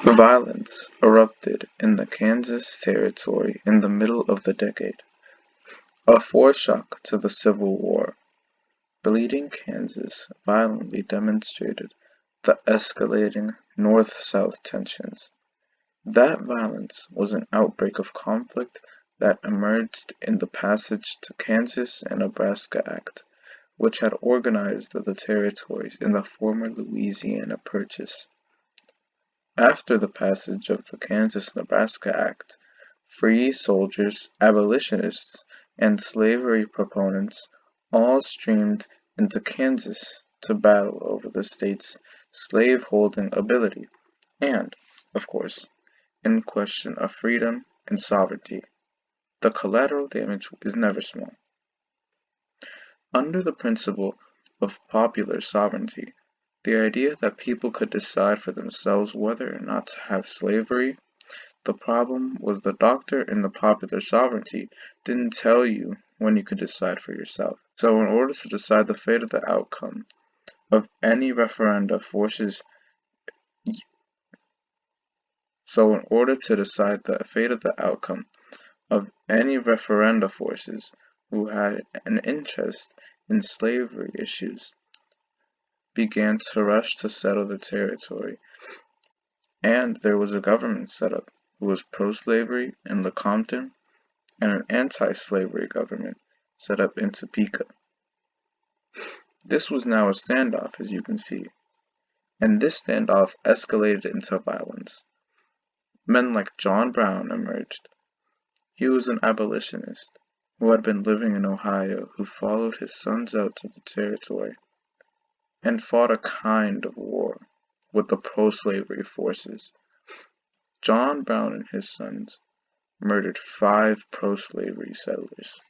Violence erupted in the Kansas Territory in the middle of the decade, a foreshock to the Civil War. Bleeding Kansas violently demonstrated the escalating North-South tensions. That violence was an outbreak of conflict that emerged in the passage to Kansas and Nebraska Act, which had organized the territories in the former Louisiana Purchase. After the passage of the Kansas-Nebraska Act, free soldiers, abolitionists, and slavery proponents all streamed into Kansas to battle over the state's slave-holding ability and, of course, in question of freedom and sovereignty. The collateral damage is never small. Under the principle of popular sovereignty, the idea that people could decide for themselves whether or not to have slavery, the problem was the doctor in the popular sovereignty didn't tell you when you could decide for yourself. So in order to decide the fate of the outcome of any referenda forces who had an interest in slavery issues began to rush to settle the territory, and there was a government set up who was pro-slavery in Lecompton and an anti-slavery government set up in Topeka. This was now a standoff, as you can see, and this standoff escalated into violence. Men like John Brown emerged. He was an abolitionist who had been living in Ohio who followed his sons out to the territory and fought a kind of war with the pro-slavery forces. John Brown and his sons murdered 5 pro-slavery settlers.